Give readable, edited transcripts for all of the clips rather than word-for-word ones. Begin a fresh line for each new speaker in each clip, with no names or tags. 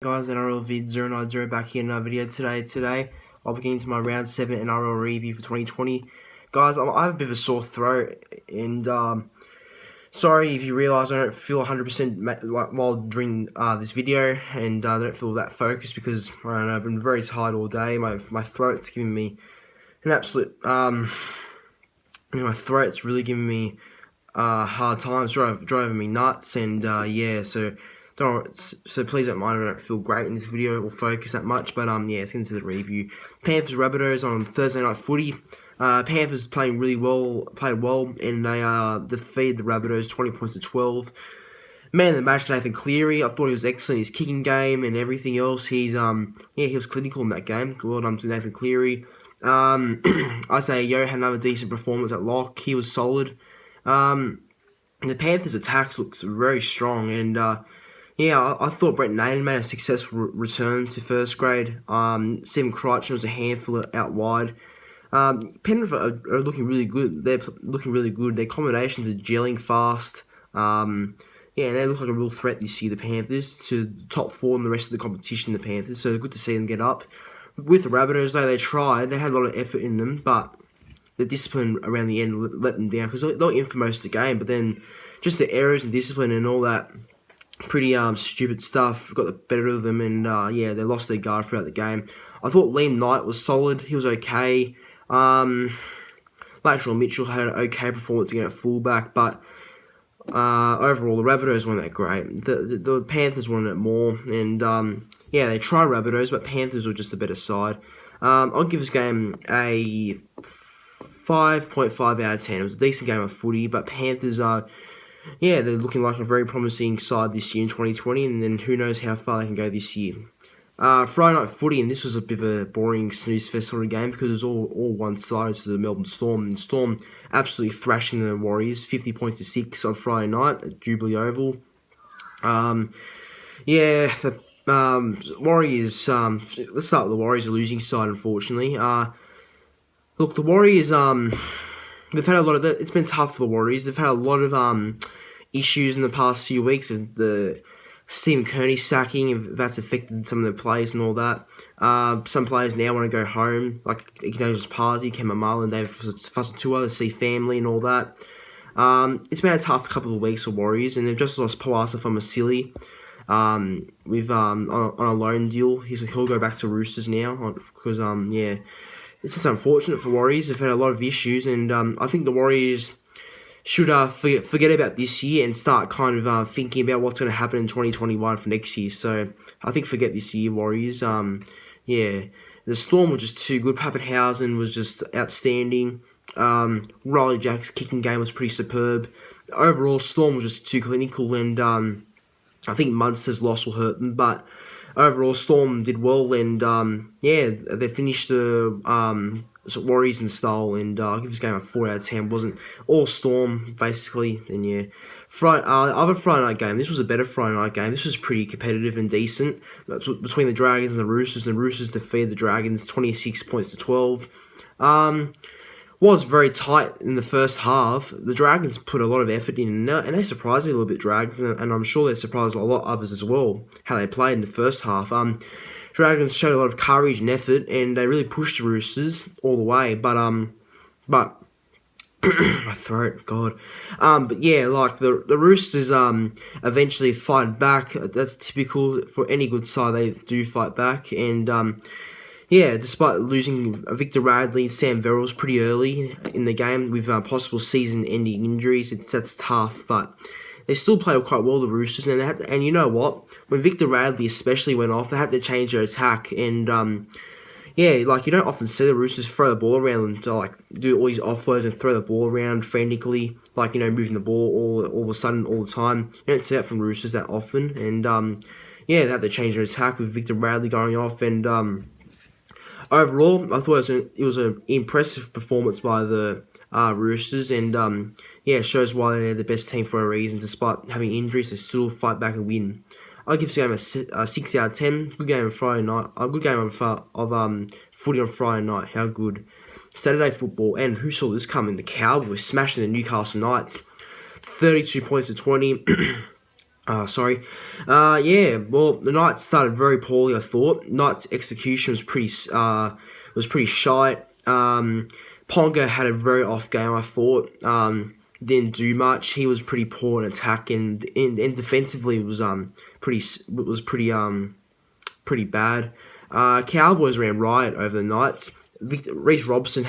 Guys, NRL vid 090 back here in another video today. I'll be getting to my round 7 NRL review for 2020. Guys, I have a bit of a sore throat, and sorry if you realise I don't feel 100% while doing this video, and I don't feel that focused because I don't know, I've been very tired all day. My throat's giving me an absolute my throat's really giving me hard time. It's driving me nuts, and yeah, so please don't mind if I don't feel great in this video or focus that much, but yeah, let's get into the review. Panthers Rabbitohs on Thursday night footy. Panthers played well, and they defeated the Rabbitohs 20 points to 12. Man of the match, Nathan Cleary. I thought he was excellent. His kicking game and everything else. He was clinical in that game. Well done to Nathan Cleary. Isaiah Yeo had another decent performance at lock. He was solid. The Panthers' attacks looks very strong, and yeah, I thought Brent Naden made a successful return to first grade. Stephen Crichton was a handful out wide. Penrith are looking really good. They're looking really good. Their combinations are gelling fast. Yeah, they look like a real threat this year, the Panthers, to the top 4 in the rest of the competition, the Panthers. So good to see them get up. With the Rabbitohs, though, they tried. They had a lot of effort in them, but the discipline around the end let them down because they were in for most of the game. But then just the errors and discipline and all that pretty stupid stuff got the better of them, and yeah, they lost their guard throughout the game. I thought Liam Knight was solid. He was okay. Lateral Mitchell had an okay performance again at fullback, but overall the Rabbitohs weren't that great. The Panthers wanted it more, and yeah, they tried Rabbitohs, but Panthers were just a better side. I'll give this game a 5.5 out of 10. It was a decent game of footy, but Panthers are, yeah, they're looking like a very promising side this year in 2020, and then who knows how far they can go this year. Friday night footy, and this was a bit of a boring snooze fest sort of game because it was all one-sided to the Melbourne Storm, and Storm absolutely thrashing the Warriors, 50 points to 6 on Friday night at Jubilee Oval. Yeah, the Warriors, let's start with the Warriors, a losing side, unfortunately. Look, the Warriors, they've had a lot of it's been tough for the Warriors. They've had a lot of issues in the past few weeks with the Stephen Kearney sacking, and that's affected some of the players and all that. Some players now want to go home, like Ignatius Parsi, Kemba Marlin, David Fusatu'a, to see family and all that. It's been a tough couple of weeks for Warriors, and they've just lost Poasa from Masili with on a loan deal. He'll go back to Roosters now because yeah, it's just unfortunate for Warriors. They've had a lot of issues, and I think the Warriors should forget about this year and start kind of thinking about what's going to happen in 2021 for next year. So I think forget this year, Warriors. Yeah, the Storm were just too good. Pappenhausen was just outstanding. Riley Jack's kicking game was pretty superb. Overall, Storm was just too clinical, and I think Munster's loss will hurt them, but overall, Storm did well, and yeah, they finished the Warriors in style, and I'll give this game a 4 out of 10. Wasn't all Storm, basically, and yeah. Other Friday night game, this was a better Friday night game. This was pretty competitive and decent between the Dragons and the Roosters. The Roosters defeated the Dragons 26 points to 12. Was very tight in the first half. The Dragons put a lot of effort in, and they surprised me a little bit, Dragons, and I'm sure they surprised a lot of others as well, how they played in the first half. Dragons showed a lot of courage and effort, and they really pushed the Roosters all the way, but my throat, God. But yeah, like the Roosters eventually fight back. That's typical for any good side. They do fight back, and yeah, despite losing Victor Radley and Sam Verrills pretty early in the game with possible season-ending injuries, that's tough, but they still played quite well, the Roosters, and and you know what? When Victor Radley especially went off, they had to change their attack, and yeah, like you don't often see the Roosters throw the ball around and like do all these offloads and throw the ball around frantically, like moving the ball all of a sudden all the time. You don't see that from Roosters that often, and yeah, they had to change their attack with Victor Radley going off, and overall, I thought it was an impressive performance by the Roosters, and yeah, shows why they're the best team for a reason. Despite having injuries, they still fight back and win. I'll give this game a 6 out of 10. Good game on Friday night. A good game of footy on Friday night. How good. Saturday football, and who saw this coming? The Cowboys smashing the Newcastle Knights, 32 points to 20. Sorry. Yeah. Well, the Knights started very poorly. I thought Knights' execution was pretty shite. Ponga had a very off game. I thought. Didn't do much. He was pretty poor in attack and defensively was pretty bad. Cowboys ran riot over the Knights. Reece Robson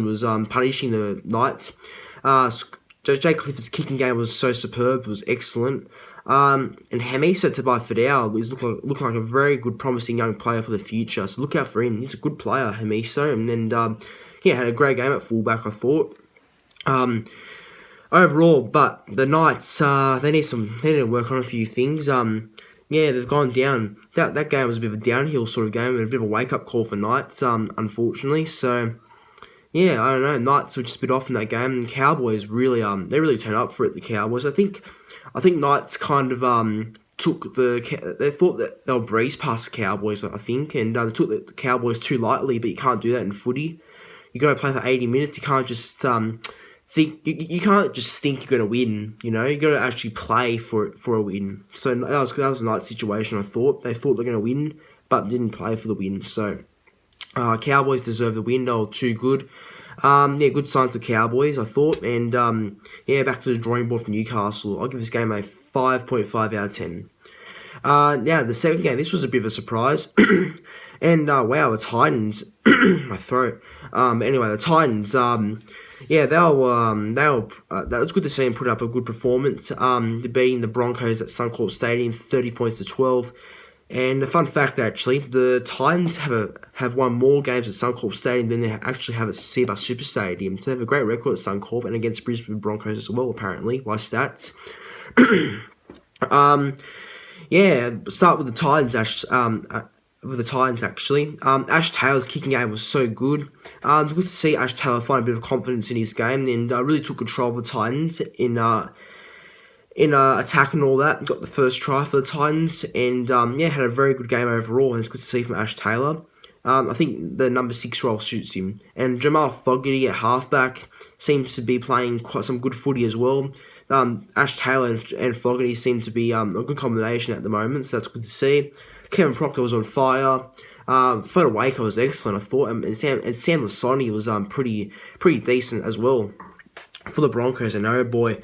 was punishing the Knights. Jake Clifford's kicking game was so superb, it was excellent. And Hamisa Tabai-Fidel is looking like a very good, promising young player for the future. So look out for him. He's a good player, Hamisa. And then, had a great game at fullback, I thought. Overall, but the Knights, they need to work on a few things. They've gone down. That game was a bit of a downhill sort of game and a bit of a wake-up call for Knights, unfortunately. So, yeah, I don't know. Knights were just a bit off in that game. And Cowboys really turned up for it. The Cowboys, I think Knights kind of they thought that they'll breeze past the Cowboys. I think, and they took the Cowboys too lightly. But you can't do that in footy. You got to play for 80 minutes. You can't just think. You can't just think you're going to win. You got to actually play for a win. So that was a Knights situation. I thought they thought they're going to win, but didn't play for the win. So. Cowboys deserve the win. They were too good. Good signs of Cowboys, I thought. And, back to the drawing board for Newcastle. I'll give this game a 5.5 out of 10. Now, the second game, this was a bit of a surprise. And, the Titans... my throat. Anyway, the Titans... that was good to see them put up a good performance. Beating the Broncos at Suncorp Stadium, 30 points to 12. And a fun fact, actually, the Titans have won more games at Suncorp Stadium than they actually have at Seabus Super Stadium. So they have a great record at Suncorp and against Brisbane Broncos as well, apparently, by stats. Start with the Titans, actually. Ash Taylor's kicking game was so good. It's good to see Ash Taylor find a bit of confidence in his game and really took control of the Titans in attack and all that. Got the first try for the Titans and had a very good game overall, and it's good to see from Ash Taylor. I think the number 6 role suits him. And Jamal Fogarty at halfback seems to be playing quite some good footy as well. Ash Taylor and Fogarty seem to be a good combination at the moment, so that's good to see. Kevin Proctor was on fire. Foda Waker was excellent, I thought, and Sam Lasoni was pretty decent as well for the Broncos. And oh boy,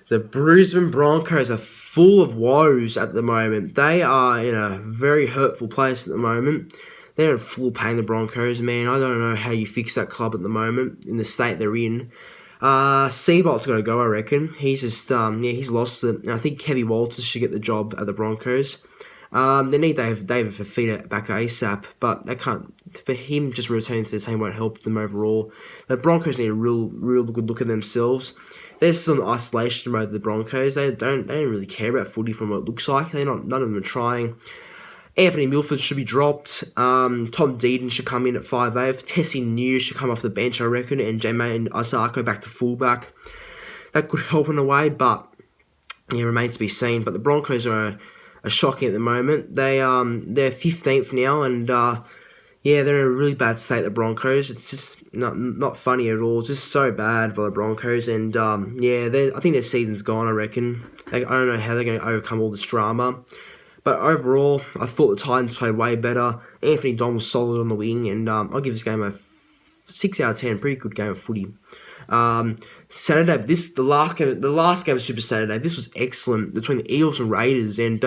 the Brisbane Broncos are full of woes at the moment. They are in a very hurtful place at the moment. They're in full pain, the Broncos, man. I don't know how you fix that club at the moment, in the state they're in. Seabolt's got to go, I reckon. He's just, he's lost it. I think Kevin Walters should get the job at the Broncos. They need David Fafita back ASAP, but they can't. For him, just returning to the same won't help them overall. The Broncos need a real good look at themselves. They're still in isolation mode. The Broncos, they don't really care about footy from what it looks like. None of them are trying. Anthony Milford should be dropped. Tom Deedon should come in at 5'8". Tessie New should come off the bench, I reckon, and Jermaine Isako back to fullback. That could help in a way, but it remains to be seen. But the Broncos are shocking at the moment. They're 15th now, and they're in a really bad state. The Broncos, it's just not funny at all. Just so bad for the Broncos, and I think their season's gone. I reckon. I don't know how they're going to overcome all this drama. But overall, I thought the Titans played way better. Anthony Don was solid on the wing, and I'll give this game a 6 out of 10. Pretty good game of footy. Saturday, the last game of Super Saturday, this was excellent between the Eels and Raiders, and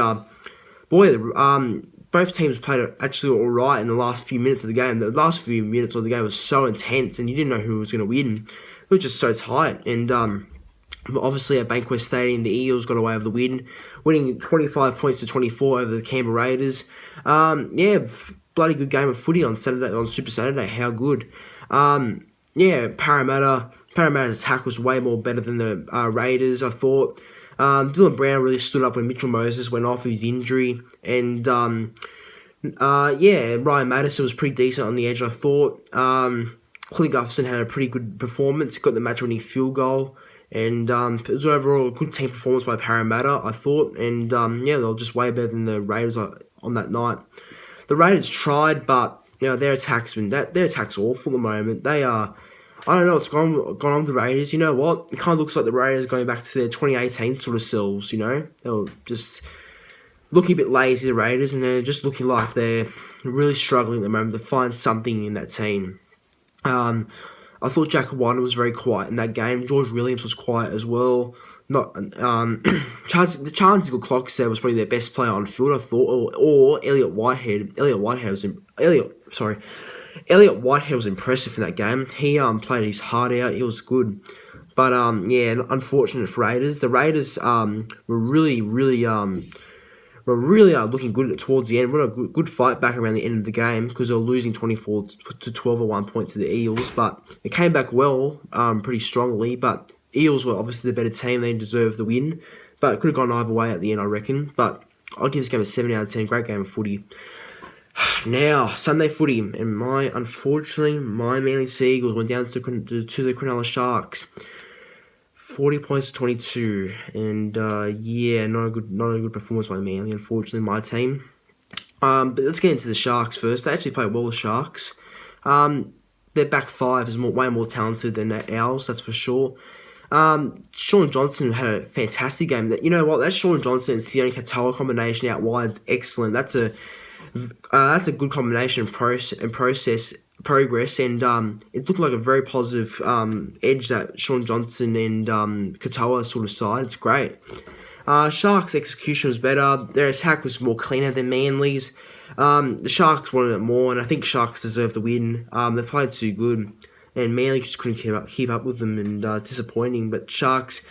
both teams played actually all right in the last few minutes of the game. The last few minutes of the game was so intense, and you didn't know who was going to win. It was just so tight, and obviously at Bankwest Stadium, the Eels got away with the win, winning 25 points to 24 over the Canberra Raiders. Bloody good game of footy on Super Saturday. How good. Parramatta's attack was way more better than the Raiders, I thought. Dylan Brown really stood up when Mitchell Moses went off his injury. And, Ryan Madison was pretty decent on the edge, I thought. Clint Gutherson had a pretty good performance, got the match-winning field goal. And it was overall a good team performance by Parramatta, I thought. And, they were just way better than the Raiders on that night. The Raiders tried, but their attack's awful at the moment. They are... I don't know what's gone on with the Raiders. You know what? It kind of looks like the Raiders are going back to their 2018 sort of selves, you know? They're just looking a bit lazy, the Raiders, and they're just looking like they're really struggling at the moment to find something in that team. I thought Jack White was very quiet in that game. George Williams was quiet as well. Not the Charles Clock there was probably their best player on field, I thought, or Elliot Whitehead. Elliot Whitehead was impressive in that game. He played his heart out. He was good. But yeah, unfortunate for Raiders. The Raiders were really looking good towards the end. We had a good fight back around the end of the game because they were losing 24-12 at one point to the Eels, but they came back well, pretty strongly. But Eels were obviously the better team. They deserved the win, but it could have gone either way at the end, I reckon. But I'll give this game a 7 out of 10. Great game of footy. Now, Sunday footy, and unfortunately, my Manly Sea Eagles went down to the Cronulla Sharks. 40 points to 22, and yeah, not a good performance by Manly, unfortunately, my team. But let's get into the Sharks first. They actually played well, the Sharks. Their back five is way more talented than ours, that's for sure. Sean Johnson had a fantastic game. You know what? That Sean Johnson and Sione Katoa combination out wide is excellent. That's a good combination of progress, and it looked like a very positive edge that Sean Johnson and Katoa sort of side. It's great. Sharks' execution was better. Their attack was more cleaner than Manly's. The Sharks wanted it more, and I think Sharks deserved the win. They played too good, and Manly just couldn't keep up with them, and disappointing. But Sharks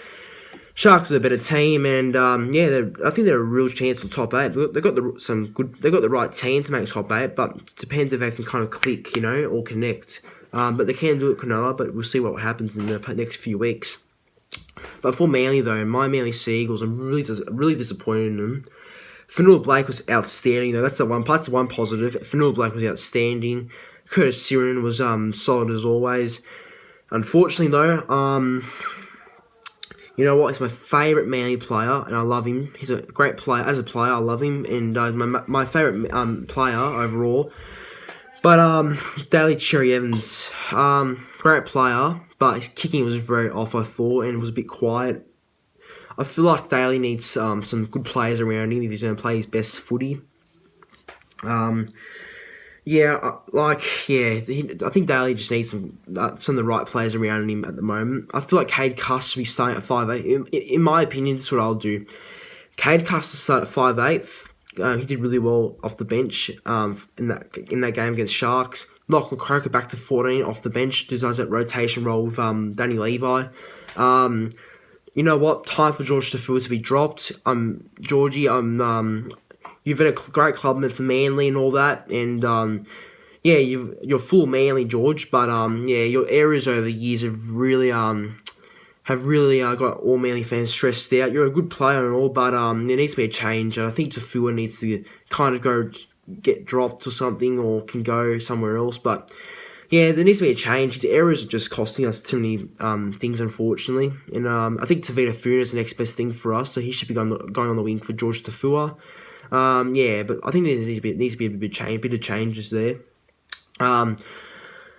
are a better team, and yeah, I think they're a real chance for top 8. They got the right team to make top 8, but it depends if they can kind of click, you know, or connect. But they can do it, Cronulla. But we'll see what happens in the next few weeks. But for Manly though, my Manly Sea Eagles, I'm really disappointed in them. Fanua Blake was outstanding though. That's the one positive. Fanua Blake was outstanding. Curtis Siren was solid as always. Unfortunately though, you know what? He's my favourite Manly player, and I love him. He's a great player. As a player, I love him, and my favourite player overall. But Daly Cherry Evans, great player, but his kicking was very off, I thought, and it was a bit quiet. I feel like Daly needs some good players around him if he's going to play his best footy. Yeah, I think Daly just needs some of the right players around him at the moment. I feel like Cade Cuss should be starting at 5'8". In my opinion, that's what I'll do. Cade Cuss to start at 5'8". He did really well off the bench in that game against Sharks. Lachlan Croker back to 14 off the bench. Does that rotation role with Danny Levi. You know what? Time for George Tafua to be dropped. Georgie, you've been a great clubman for Manly and all that, and yeah, you're full Manly, George. But yeah, your errors over the years have really got all Manly fans stressed out. You're a good player and all, but there needs to be a change. I think Tafua needs to kind of go get dropped or something, or can go somewhere else. But yeah, there needs to be a change. His errors are just costing us too many things, unfortunately. And I think Tavita Funa is the next best thing for us, so he should be going on the wing for George Tafua. Yeah, but I think there needs to be a bit of changes there.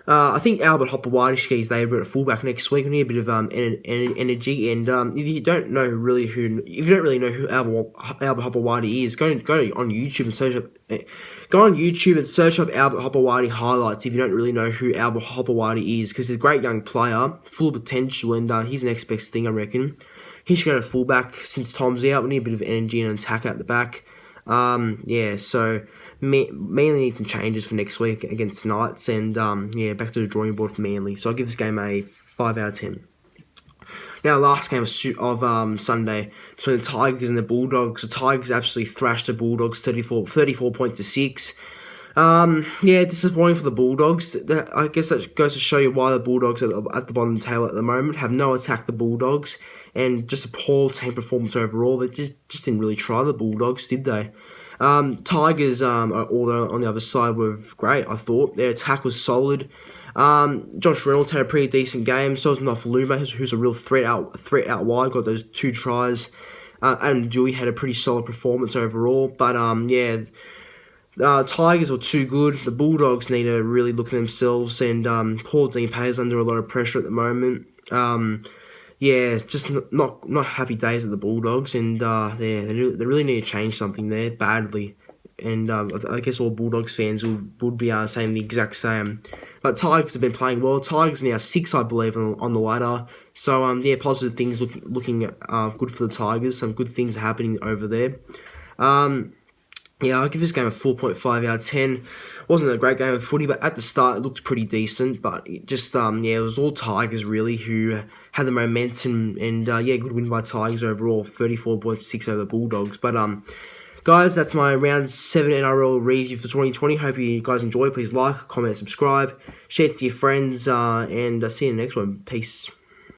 I think Albert Hopewadi should get his day at fullback next week. We need a bit of energy. And if you don't really know who Albert Hopewadi is, go on YouTube and search up. Go on YouTube and search up Albert Hopewadi highlights if you don't really know who Albert Hopewadi is, because he's a great young player, full of potential, and he's the next best thing, I reckon. He should go to fullback since Tom's out. We need a bit of energy and attack at the back. Yeah, so Manly needs some changes for next week against Knights, and yeah, back to the drawing board for Manly. So I'll give this game a 5 out of 10. Now, last game of Sunday between the Tigers and the Bulldogs. The Tigers absolutely thrashed the Bulldogs 34 points to 6. Yeah, disappointing for the Bulldogs. I guess that goes to show you why the Bulldogs are at the bottom of the table at the moment. Have no attack the Bulldogs, and just a poor team performance overall. They just didn't really try the Bulldogs, did they? Tigers, although on the other side, were great, I thought. Their attack was solid. Josh Reynolds had a pretty decent game. So was Nofaluma, who's a real threat out wide. Got those 2 tries. Adam Dewey had a pretty solid performance overall. But yeah, Tigers were too good. The Bulldogs need to really look at themselves, and Paul Dean Pay's under a lot of pressure at the moment. Yeah, it's just not happy days at the Bulldogs, and they really need to change something there badly. And I guess all Bulldogs fans would be saying the exact same. But Tigers have been playing well. Tigers are now 6, I believe, on the ladder. So yeah, positive things looking good for the Tigers. Some good things are happening over there. Yeah, I'll give this game a 4.5 out of 10. Wasn't a great game of footy, but at the start it looked pretty decent. But it just, yeah, it was all Tigers really who had the momentum, and yeah, good win by Tigers overall, 34.6 over the Bulldogs. But guys, that's my round 7 NRL review for 2020. Hope you guys enjoy. Please like, comment, subscribe, share it to your friends, and see you in the next one. Peace.